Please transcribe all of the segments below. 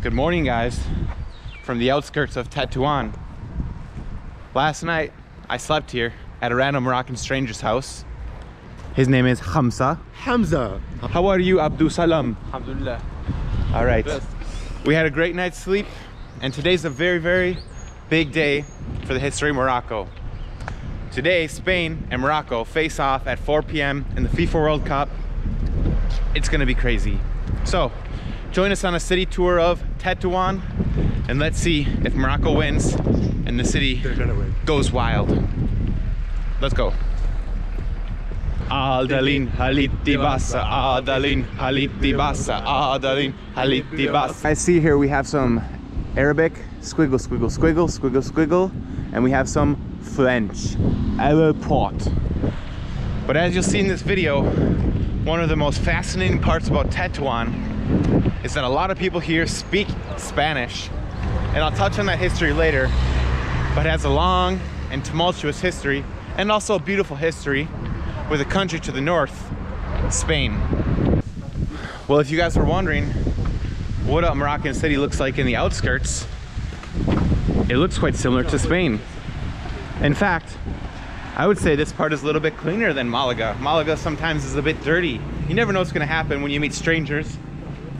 Good morning, guys, from the outskirts of Tetouan. Last night, I slept here at a random Moroccan stranger's house. His name is Hamza. Hamza. How are you, Abdul Salam? Alhamdulillah. All right. We had a great night's sleep, and today's a very, very big day for the history of Morocco. Today, Spain and Morocco face off at 4 p.m. in the FIFA World Cup. It's gonna be crazy. So, join us on a city tour of Tetouan, and let's see if Morocco wins and the city goes wild. Let's go. Adalin haliti basa, Adalin haliti basa, Adalin haliti basa. I see here we have some Arabic, squiggle, squiggle, squiggle, squiggle, squiggle, and we have some French, Elliot. But as you'll see in this video, one of the most fascinating parts about Tetouan is that a lot of people here speak Spanish, and I'll touch on that history later, but it has a long and tumultuous history and also a beautiful history with a country to the north, Spain. Well, if you guys were wondering what a Moroccan city looks like in the outskirts, it looks quite similar to Spain. In fact, I would say this part is a little bit cleaner than Malaga. Malaga sometimes is a bit dirty. You never know what's gonna happen when you meet strangers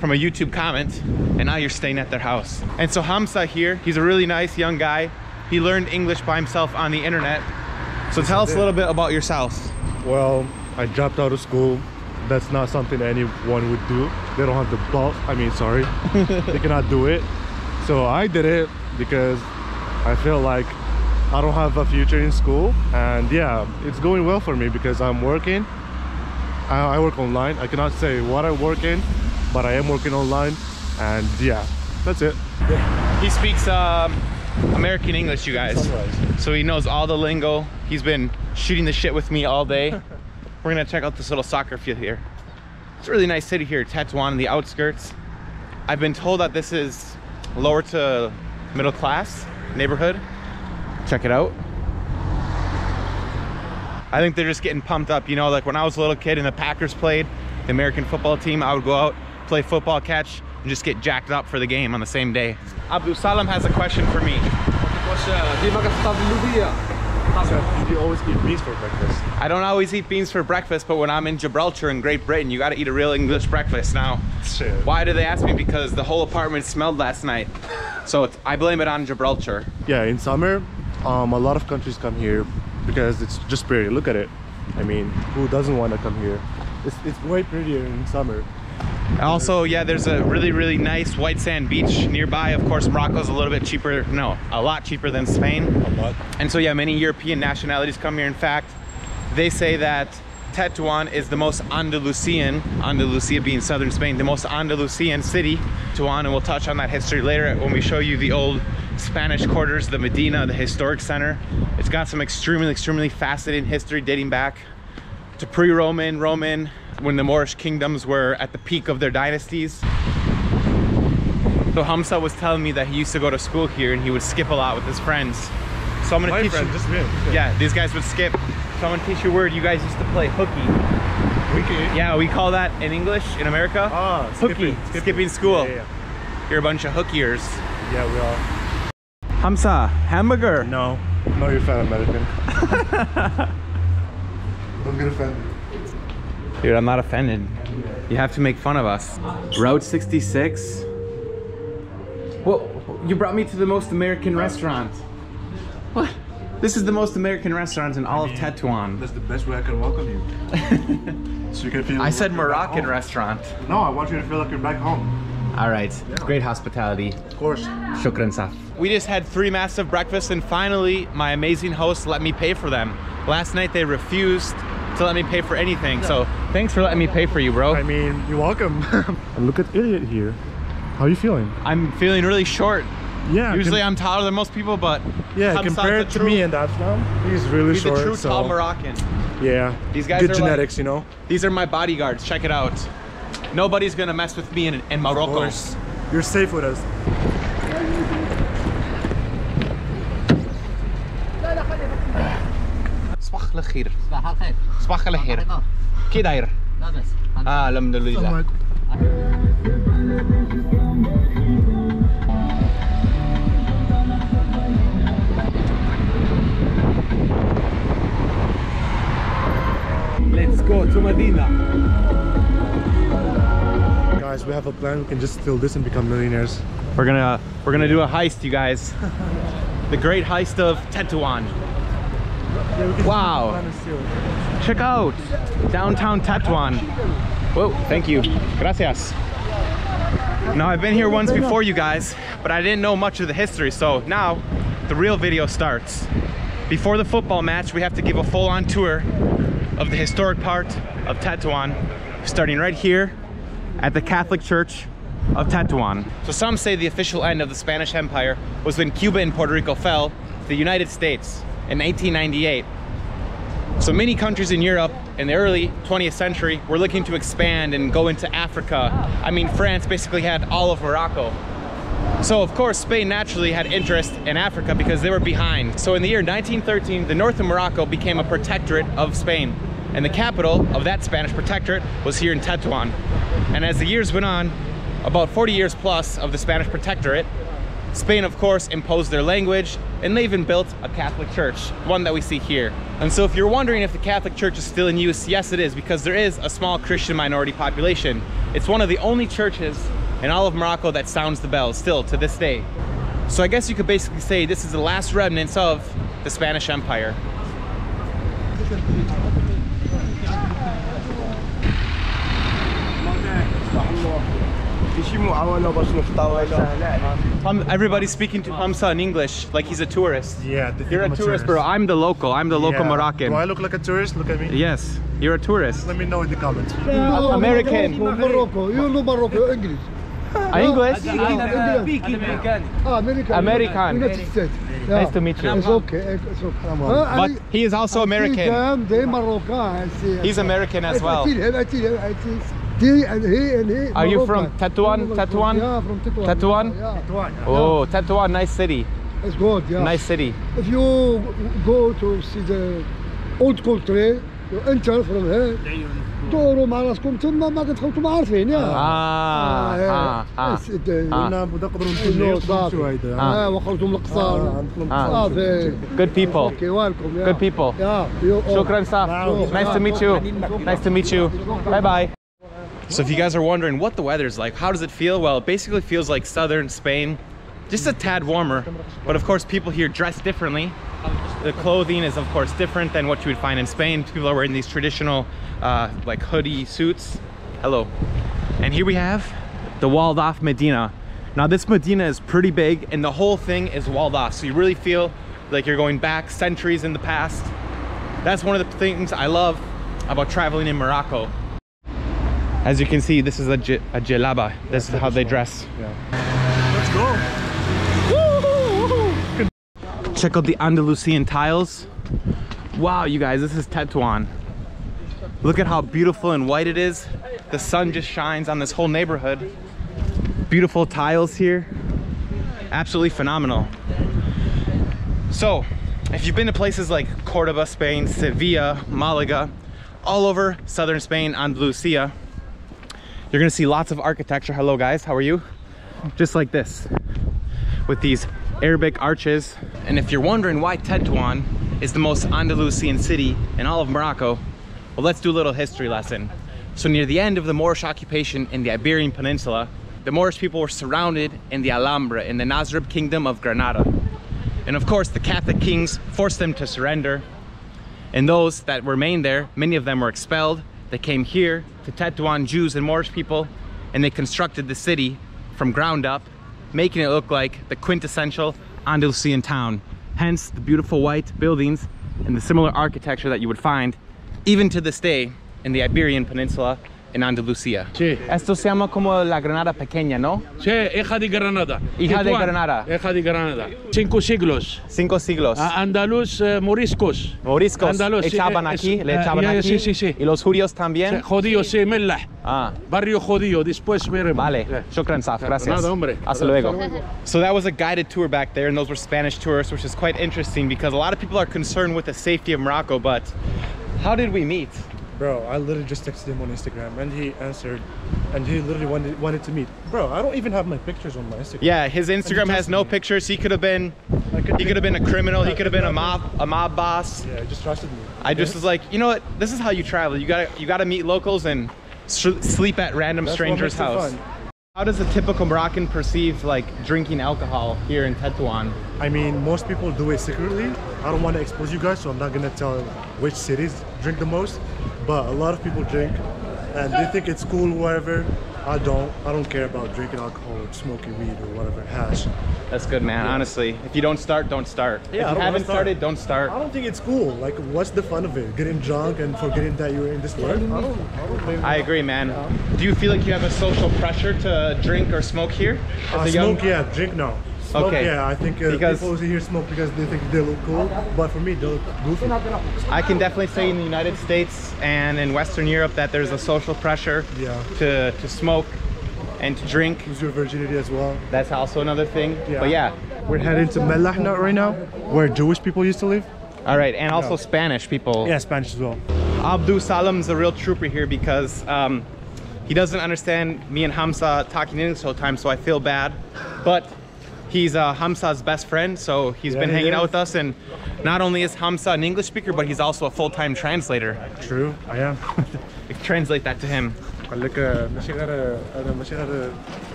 from a YouTube comment and now you're staying at their house. And so Hamza here, he's a really nice young guy. He learned English by himself on the internet. So tell us a little bit about yourself. Well, I dropped out of school. That's not something anyone would do. They don't have the balls. I mean, sorry. They cannot do it. So I did it because I feel like I don't have a future in school, and yeah, it's going well for me because I'm working. I work online. I cannot say what I work in, but I am working online, and yeah, that's it. He speaks American English, you guys. So he knows all the lingo. He's been shooting the shit with me all day. We're gonna check out this little soccer field here. It's a really nice city here, Tetouan, in the outskirts. I've been told that this is lower to middle class neighborhood. Check it out. I think they're just getting pumped up, you know, like when I was a little kid and the Packers played, the American football team, I would go out, play football, catch, and just get jacked up for the game on the same day. Abdul Salam has a question for me. Do you always eat beans for breakfast? I don't always eat beans for breakfast, but when I'm in Gibraltar in Great Britain, you gotta eat a real English breakfast. Now, Shit. why did they ask me? Because the whole apartment smelled last night. So I blame it on Gibraltar. Yeah, in summer, a lot of countries come here because it's just pretty. Look at it. I mean, who doesn't want to come here? It's way prettier in summer. Also, yeah, there's a really, really nice white sand beach nearby. Of course, Morocco's a little bit cheaper, no, a lot cheaper than Spain. A lot. And so, yeah, many European nationalities come here. In fact, they say that Tetouan is the most Andalusian, Andalusia being southern Spain, the most Andalusian city, Tetouan, and we'll touch on that history later when we show you the old Spanish quarters, the Medina, the historic center. It's got some extremely fascinating history dating back to pre-Roman, Roman, when the Moorish kingdoms were at the peak of their dynasties. So Hamza was telling me that he used to go to school here and he would skip a lot with his friends. So I'm gonna teach you. Just me. Okay. Yeah, these guys would skip. So I'm gonna teach you a word. You guys used to play hooky. Hooky? Yeah, we call that in English, in America, hooky. Skipping school. Yeah. You're a bunch of hookiers. Yeah, we are. Hamza, hamburger. No, you're fat American. Don't get offended. Dude, I'm not offended. You have to make fun of us. Route 66. Well, you brought me to the most American restaurant. What? This is the most American restaurant in all of Tetouan. That's the best way I can welcome you. So you can feel. I said Moroccan restaurant. No, I want you to feel like you're back home. All right, great hospitality. Of course. Shukran saf. We just had 3 massive breakfasts and finally my amazing host let me pay for them. Last night they refused to let me pay for anything, so thanks for letting me pay for you, bro. I mean, you're welcome. And look at Elliot here. How are you feeling? I'm feeling really short. Yeah. Usually I'm taller than most people, but yeah, compared to me and Afnan, he's really short. He's a true tall Moroccan. Yeah. These guys good are genetics, like, you know. These are my bodyguards. Check it out. Nobody's gonna mess with me in Morocco. You're safe with us. صباح الخير. صباح الخير. كي داير؟ الحمد لله. go to Medina. Guys, we have a plan. We can just steal this and become millionaires. We're gonna do a heist, you guys. The great heist of Tetouan. Wow. Check out downtown Tetouan. Whoa, thank you. Gracias. Now, I've been here once before, you guys, but I didn't know much of the history, so now the real video starts. Before the football match, we have to give a full-on tour of the historic part of Tetouan, starting right here at the Catholic Church of Tetouan. So some say the official end of the Spanish Empire was when Cuba and Puerto Rico fell to the United States in 1898. So many countries in Europe in the early 20th century were looking to expand and go into Africa. I mean, France basically had all of Morocco. So of course, Spain naturally had interest in Africa because they were behind. So in the year 1913, the north of Morocco became a protectorate of Spain. And the capital of that Spanish protectorate was here in Tetouan. And as the years went on, about 40 years plus of the Spanish protectorate, Spain, of course, imposed their language, and they even built a Catholic church, one that we see here. And so if you're wondering if the Catholic Church is still in use, yes, it is, because there is a small Christian minority population. It's one of the only churches in all of Morocco that sounds the bell, still to this day. So I guess you could basically say this is the last remnants of the Spanish Empire. Everybody's speaking to Hamza in English like he's a tourist. Yeah, you're a tourist, bro. I'm the local. I'm the local Moroccan. Do I look like a tourist? Look at me. Yes, you're a tourist. Let me know in the comments. American. Morocco. You know Morocco, English. English? American. United States. Nice to meet you. It's okay. It's okay. But he is also American. He's American as well. Are you from Tetouan? Tetouan? Yeah, from Tetouan. Tetouan? Yeah. Oh, Tetouan, nice city. It's good, yeah. Nice city. If you go to see the old country, you enter from here. دوروا مع راسكم تما ما كتخلطوا ما عارفين يا وخلطوا من القصار صافي. Good people. Good people. شكرا صاف. Nice to meet you. Nice to meet you. Bye bye. So if you guys are wondering what the weather is like, how does it feel? Well, it basically feels like southern Spain, just a tad warmer. But of course, people here dress differently. The clothing is of course different than what you would find in Spain. People are wearing these traditional like hoodie suits. Hello. And here we have the walled off Medina. Now this Medina is pretty big and the whole thing is walled off. So you really feel like you're going back centuries in the past. That's one of the things I love about traveling in Morocco. As you can see, this is a djellaba. This is how they dress. Yeah. Let's go. Check out the Andalusian tiles. Wow, you guys, this is Tetouan. Look at how beautiful and white it is. The sun just shines on this whole neighborhood. Beautiful tiles here. Absolutely phenomenal. So, if you've been to places like Cordoba, Spain, Sevilla, Malaga, all over southern Spain, Andalusia, you're gonna see lots of architecture. Hello guys, how are you? Just like this, with these Arabic arches. And if you're wondering why Tetouan is the most Andalusian city in all of Morocco, well, let's do a little history lesson. So near the end of the Moorish occupation in the Iberian Peninsula, the Moorish people were surrounded in the Alhambra in the Nasrib Kingdom of Granada. And of course, the Catholic kings forced them to surrender. And those that remained there, many of them were expelled. They came here to Tetouan, Jews and Moorish people, and they constructed the city from ground up, making it look like the quintessential Andalusian town. Hence the beautiful white buildings and the similar architecture that you would find even to this day in the Iberian Peninsula in Andalusia. Sí. Esto se llama como la Granada pequeña, ¿no? Sí, hija de Granada. Hija de Tetouan, Granada. Hija de Granada. 5 siglos. 5 siglos. Andaluz, moriscos. Moriscos Andaluz, echaban aquí, le echaban aquí. Sí, sí. Y los judíos también. Judíos, sí, Mellah. Ah. Barrio judío, después veremos. Vale, shukran Saf, gracias. Nada, hombre. Hasta luego. So that was a guided tour back there, and those were Spanish tourists, which is quite interesting because a lot of people are concerned with the safety of Morocco, but how did we meet? Bro, I literally just texted him on Instagram and he answered and he literally wanted to meet. Bro, I don't even have my pictures on my Instagram. Yeah, his Instagram has no pictures. He could have been a criminal, he could have been a mob boss. Yeah, he just trusted me. I just was like, you know what? This is how you travel. You gotta meet locals and sleep at random strangers' house. How does a typical Moroccan perceive like drinking alcohol here in Tetouan? I mean, most people do it secretly. I don't want to expose you guys, so I'm not gonna tell which cities drink the most. But a lot of people drink, and they think it's cool, whatever. I don't care about drinking alcohol or smoking weed or whatever, hash. That's good, man. Yeah. Honestly, if you don't start, don't start. Yeah, if you haven't started, don't start. I don't think it's cool. Like, what's the fun of it? Getting drunk and forgetting that you're in this world? I agree, man. Yeah. Do you feel like you have a social pressure to drink or smoke here? Smoke, yeah. Drink, no. Smoke, okay. Yeah, I think people here smoke because they think they look cool, but for me, they look goofy. I can definitely say in the United States and in Western Europe that there's a social pressure to smoke and to drink. Lose your virginity as well. That's also another thing. Yeah. But yeah. We're heading to Mellahna right now, where Jewish people used to live. All right, and also Spanish people. Yeah, Spanish as well. Abdul Salam's a real trooper here because he doesn't understand me and Hamza talking English all the time, so I feel bad. But he's Hamza's best friend, so he's been hanging out with us, and not only is Hamza an English speaker, but he's also a full-time translator. True, I am. Translate that to him.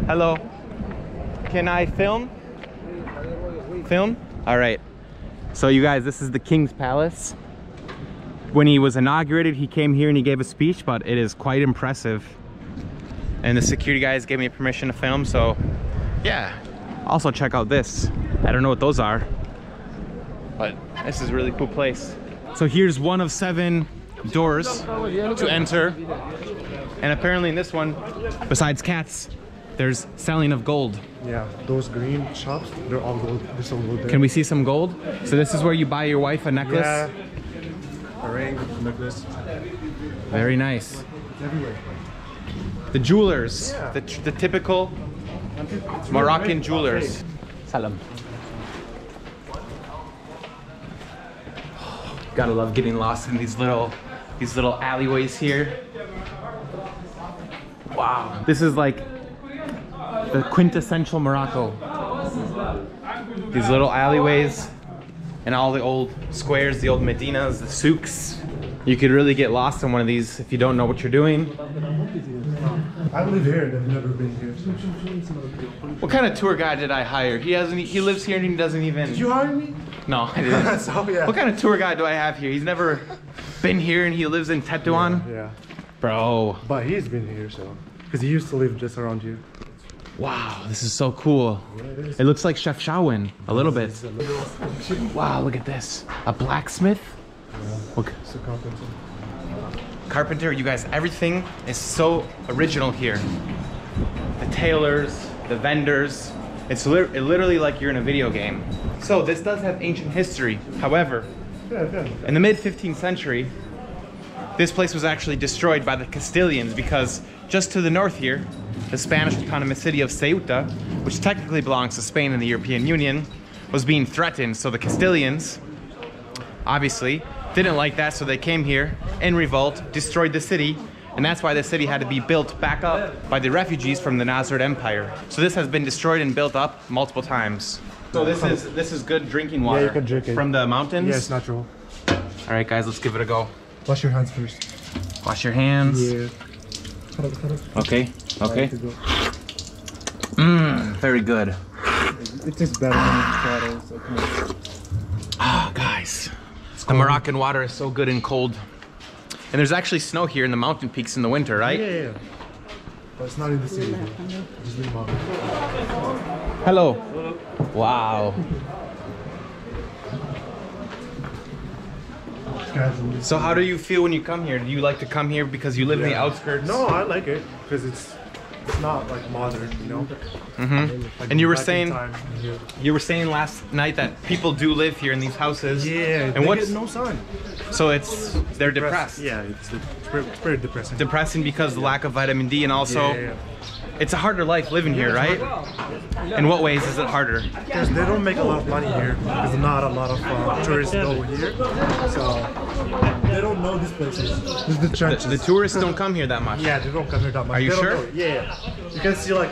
Hello, can I film? Film? All right. So you guys, this is the King's Palace. When he was inaugurated, he came here and he gave a speech, but it is quite impressive. And the security guys gave me permission to film, so yeah. Also check out this. I don't know what those are, but this is a really cool place. So here's one of 7 doors to enter. And apparently in this one, besides cats, there's selling of gold. Yeah, those green shops, they're all gold. There's some gold there. Can we see some gold? So this is where you buy your wife a necklace? Yeah, a ring, necklace. Very nice. Everywhere. The jewelers, the typical Moroccan jewelers. Salam. Gotta love getting lost in these little alleyways here. Wow, this is like the quintessential Morocco. These little alleyways and all the old squares, the old medinas, the souks. You could really get lost in one of these if you don't know what you're doing. I live here and I've never been here. What kind of tour guide did I hire? He lives here and he doesn't even... Did you hire me? No, I didn't. So, yeah. What kind of tour guide do I have here? He's never been here and he lives in Tetouan? Yeah. Bro. But he's been here, so... Because he used to live just around here. Wow, this is so cool. Yeah, it looks like Chef Shawin, a little bit. Wow, look at this. A blacksmith? Yeah. Okay. It's a carpenter. Carpenter, you guys, everything is so original here. The tailors, the vendors. It's literally like you're in a video game. So this does have ancient history. However, in the mid-15th century, this place was actually destroyed by the Castilians because just to the north here, the Spanish autonomous city of Ceuta, which technically belongs to Spain and the European Union, was being threatened. So the Castilians, obviously, didn't like that, so they came here in revolt, destroyed the city, and that's why the city had to be built back up by the refugees from the Nasrid Empire. So this has been destroyed and built up multiple times. So this is good drinking water. Yeah, you can drink it. From the mountains? Yeah, it's natural. All right, guys, let's give it a go. Wash your hands first. Wash your hands. Yeah. Okay, okay. Very good. It tastes better than water. Ah, guys. The Moroccan water is so good and cold. And there's actually snow here in the mountain peaks in the winter, right? Yeah. But it's not in the city. Just in the mountain. Hello. Wow. So how do you feel when you come here? Do you like to come here because you live in the outskirts? No, I like it because it's not like modern, you know. Like and you were saying last night that people do live here in these houses. Yeah, and they get no sun. So they're depressed. Yeah, it's pretty depressing. Depressing because of the lack of vitamin D, and also It's a harder life living here, right? In what ways is it harder? Because they don't make a lot of money here. There's not a lot of tourists go here, so they don't know these places. This is the churches. The tourists don't come here that much. Yeah, they don't come here that much. Are you They don't sure? know it. Yeah. You can see like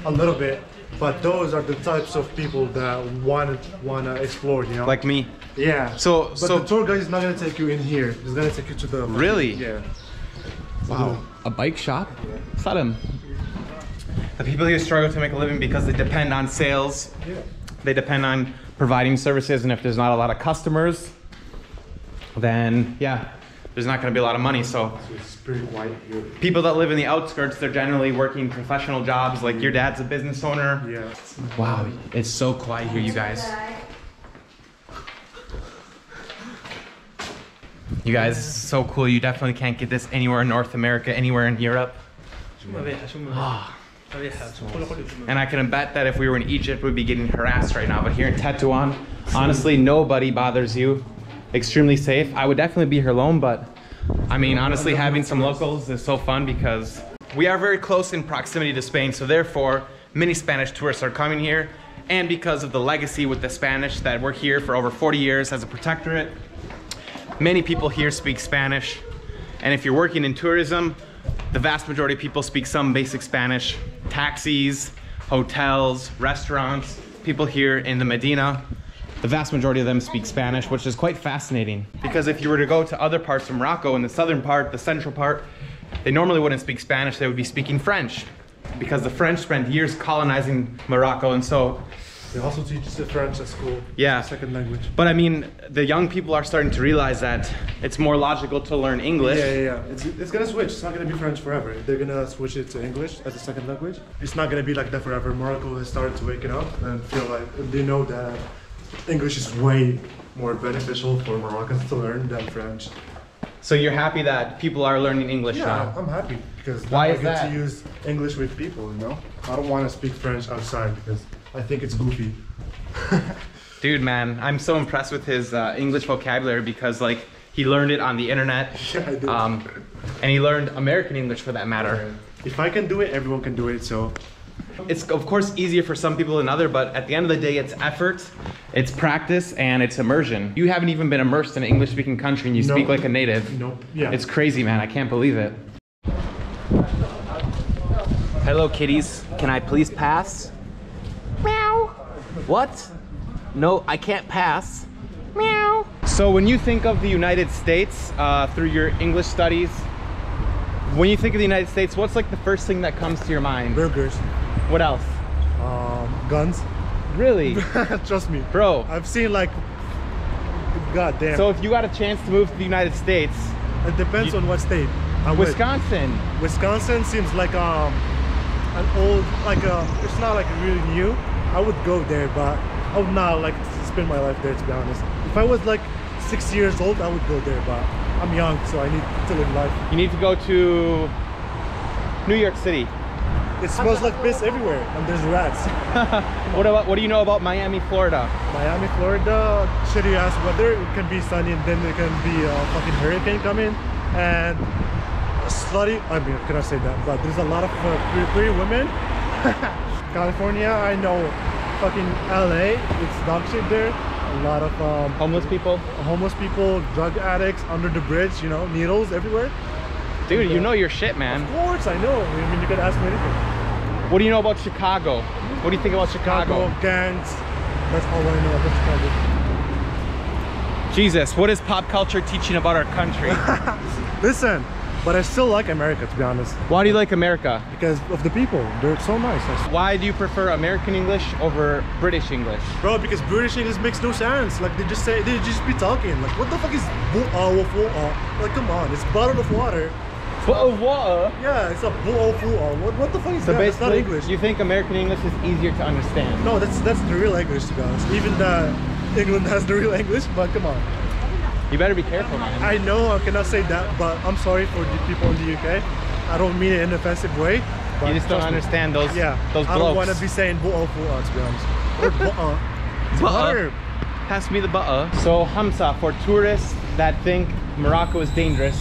a little bit, but those are the types of people that wanna explore, you know? Like me. Yeah. So the tour guide is not gonna take you in here. He's gonna take you to the. Really? Yeah. Wow. A bike shop? Salam. The people here struggle to make a living because they depend on sales. Yeah. They depend on providing services, and if there's not a lot of customers, then yeah, there's not going to be a lot of money. So It's pretty quiet here. people that live in the outskirts, they're generally working professional jobs. Like your dad's a business owner. Yeah. Wow, it's so quiet here, you guys. You guys, this is so cool. You definitely can't get this anywhere in North America, anywhere in Europe. And I can bet that if we were in Egypt, we'd be getting harassed right now. But here in Tetouan, honestly, nobody bothers you. Extremely safe. I would definitely be here alone, but I mean, honestly, having some locals is so fun because we are very close in proximity to Spain. So therefore, many Spanish tourists are coming here. And because of the legacy with the Spanish that we're here for over 40 years as a protectorate, many people here speak Spanish. And if you're working in tourism, the vast majority of people speak some basic Spanish. Taxis, hotels, restaurants, people here in the Medina, the vast majority of them speak Spanish, which is quite fascinating. Because if you were to go to other parts of Morocco, in the southern part, the central part, they normally wouldn't speak Spanish, they would be speaking French. Because the French spent years colonizing Morocco, and so They also teach the French at school. yeah. It's a second language. But I mean, the young people are starting to realize that it's more logical to learn English. Yeah. It's gonna switch. It's not gonna be French forever. They're gonna switch it to English as a second language. It's not gonna be like that forever. Morocco has started to wake it up and feel like they know that English is way more beneficial for Moroccans to learn than French. So you're happy that people are learning English Yeah, now? I'm happy because Why now is I get that? to use English with people. You know, I don't want to speak French outside because I think it's goofy. Dude, man, I'm so impressed with his English vocabulary because like he learned it on the internet. Yeah, I did. And he learned American English for that matter. If I can do it, everyone can do it. So It's of course easier for some people than other, but at the end of the day, it's effort, it's practice, and it's immersion. You haven't even been immersed in an English-speaking country and you No. speak like a native. Nope. Yeah. It's crazy, man. I can't believe it. Hello, kitties. Can I please pass? Meow. What? No, I can't pass. Meow. So when you think of the United States through your English studies, when you think of the United States, what's like the first thing that comes to your mind? burgers, What else? guns. Really? Trust me, Bro. I've seen like, god damn. So if you got a chance to move to the United States, it depends on what state. I would. Wisconsin. Wisconsin seems like an old, like it's not like really new. I would go there, but I would not like spend my life there, to be honest. If I was like 6 years old, I would go there, but I'm young, so I need to live life. You need to go to New York City. It smells like piss everywhere, and there's rats. What do you know about Miami, Florida? Miami, Florida, shitty ass weather. It can be sunny, and then there can be a fucking hurricane coming, and slutty. I mean, I cannot say that, but there's a lot of pretty women. California, I know. Fucking LA, it's dog shit there. A lot of Homeless people? homeless people, drug addicts under the bridge. You know, needles everywhere. Dude, you know your shit, man. Of course, I know. I mean, you could ask me anything. What do you know about Chicago? What do you think about Chicago? Gangs. That's all I know about Chicago. Jesus, what is pop culture teaching about our country? Listen, but I still like America, to be honest, Why do you like America? because of the people. They're so nice. Why do you prefer American English over British English? Bro, because British English makes no sense. Like they just be talking. Like what the fuck is like come on, it's bottle of water. Bottle of water? Yeah, it's a what the fuck is So that? It's not basically, English. you think American English is easier to understand? No, that's the real English, to be honest. Even England has the real English, but come on. You better be careful, man. I know I cannot say that, but I'm sorry for the people in the UK. I don't mean it in an offensive way. But You just don't trust me. understand those Yeah, those I don't blokes. want to be saying to be honest. Or It's Butter. butter. Pass me the butter. So Hamza, for tourists that think Morocco is dangerous,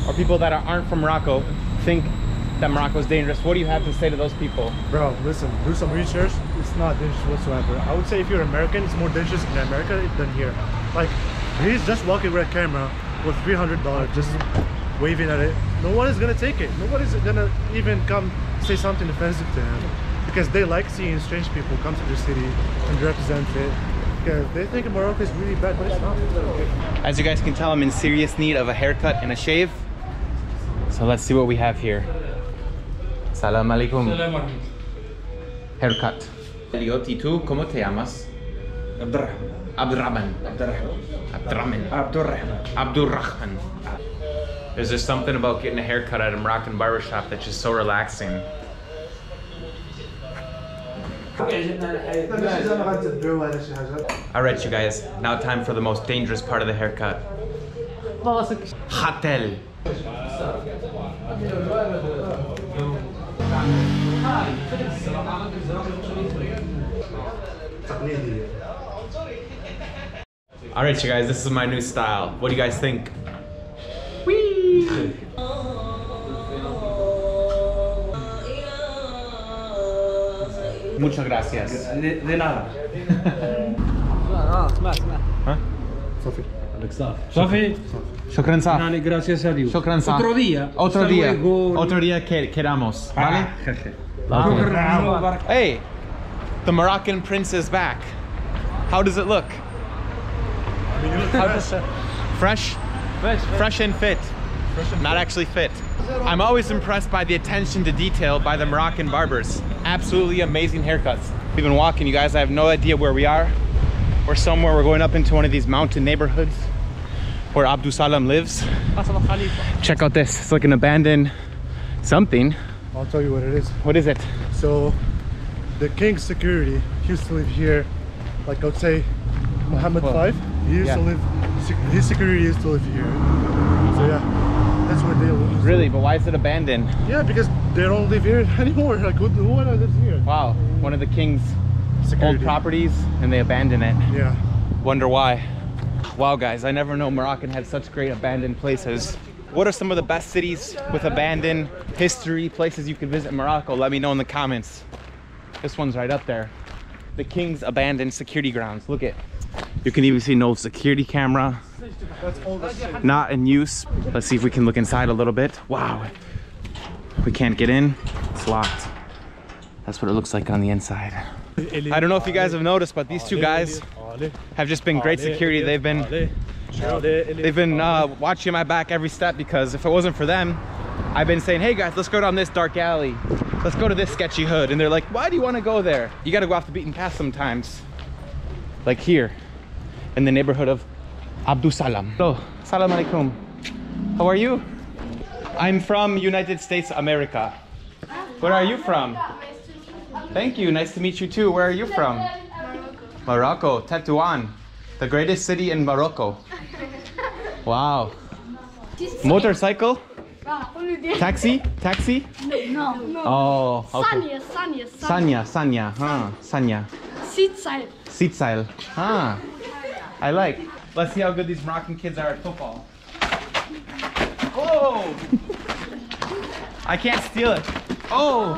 or people that aren't from Morocco think that Morocco is dangerous. What do you have to say to those people? Bro, listen, do some research. It's not dangerous whatsoever. I would say if you're American, it's more dangerous in America than here. Like, he's just walking with a camera with $300, just waving at it. No one is gonna take it. Nobody's gonna even come say something offensive to him, because they like seeing strange people come to their city and represent it. Because they think Morocco is really bad, but it's not. As you guys can tell, I'm in serious need of a haircut and a shave. So let's see what we have here. Salam alaikum. Haircut. Elliot, ¿y tú cómo te llamas? Abdurrahman. Abdurrahman. There's just something about getting a haircut at a Moroccan barbershop that's just so relaxing. Alright you guys, now time for the most dangerous part of the haircut. Hotel. Alright you guys, this is my new style. What do you guys think? Whee! Muchas gracias. De nada. Huh? Sophie. Sophie, Shukran sa. Nani, gracias a Dios. Shukran sa. Otro día. Otro Hasta día. luego. Otro día que quedamos. ¿Vale? Ah. Hey, the Moroccan prince is back. How does it look? Fresh? Fresh and fit. Not actually fit. I'm always impressed by the attention to detail by the Moroccan barbers. Absolutely amazing haircuts. We've been walking, you guys. I have no idea where we are. We're somewhere, we're going up into one of these mountain neighborhoods where Abdou Salam lives. Check out this, it's like an abandoned something. I'll tell you what it is. What is it? So, the king's security used to live here, like I would say, Muhammad V. He used to live, his security used to live here. So yeah, that's where they live. Really, but why is it abandoned? Yeah, because they don't live here anymore. Like, who lives here? Wow, one of the king's Security. old properties and they abandon it. Yeah. Wonder why. Wow guys, I never know Moroccan had such great abandoned places. What are some of the best cities with abandoned history, places you could visit in Morocco? Let me know in the comments. This one's right up there. The king's abandoned security grounds. Look at, you can even see no security camera. Not in use. Let's see if we can look inside a little bit. Wow. We can't get in. It's locked. That's what it looks like on the inside. I don't know if you guys have noticed, but these two guys have just been great security. They've been watching my back every step, because if it wasn't for them, I've been saying, hey guys, let's go down this dark alley. Let's go to this sketchy hood. And they're like, why do you want to go there? You got to go off the beaten path sometimes. Like here, in the neighborhood of Abdou Salam. Hello, salam alaikum. How are you? I'm from United States, America. Where are you from? Thank you, nice to meet you too. Where are you from? Morocco, Tetouan, the greatest city in Morocco. Wow. Motorcycle? Taxi? Taxi? No. Oh, okay. Sanya. Sanya, huh? Sanya. Seat style. Ah, I like. Let's see how good these Moroccan kids are at football. Oh! I can't steal it. Oh!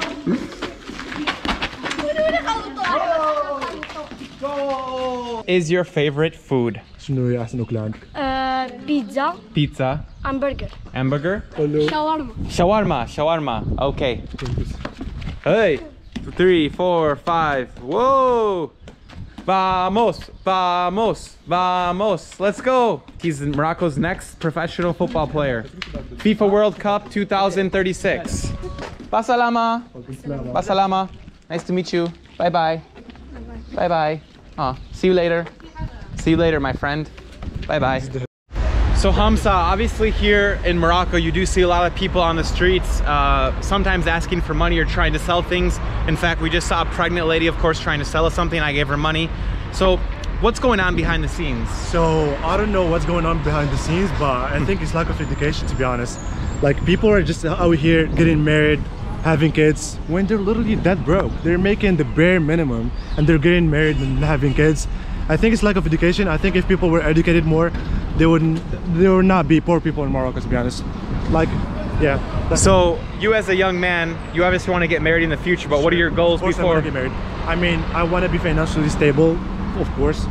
Goal! Is your favorite food? Pizza. Pizza. Hamburger. Hamburger. Shawarma. Shawarma. Okay. Hey. 3, 4, 5. Whoa! Vamos! Let's go! He's Morocco's next professional football player. FIFA World Cup 2036. Basalama. Basalama. Nice to meet you. Bye-bye. Bye-bye. Oh, see you later. See you later, my friend. Bye-bye. So Hamza, obviously here in Morocco, you do see a lot of people on the streets, sometimes asking for money or trying to sell things. In fact, we just saw a pregnant lady, of course, trying to sell us something. I gave her money. So what's going on behind the scenes? So I don't know what's going on behind the scenes, but I think it's lack of education, to be honest. Like, people are just out here getting married, having kids, when they're literally that broke. They're making the bare minimum and they're getting married and having kids. I think it's lack of education. I think if people were educated more, there would not be poor people in Morocco, to be honest. Like, Yeah. So you as a young man, you obviously want to get married in the future, but what are your goals Of course I before? want to get married. I mean, I want to be financially stable, of course.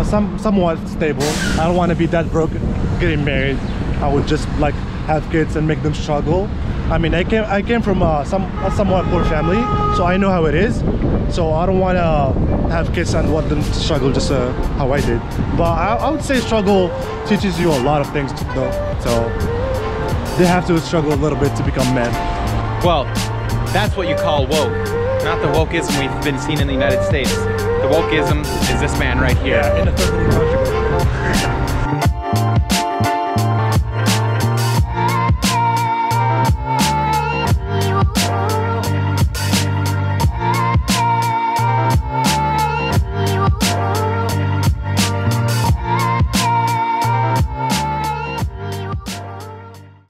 Somewhat stable. I don't want to be that broke getting married. I would just like have kids and make them struggle. I mean, I came from a somewhat poor family, so I know how it is. So I don't want to have kids and want them to struggle just how I did. But I would say struggle teaches you a lot of things though. So they have to struggle a little bit to become men. Well, that's what you call woke, not the wokeism we've been seeing in the United States. The wokeism is this man right here. Yeah, in the third world country.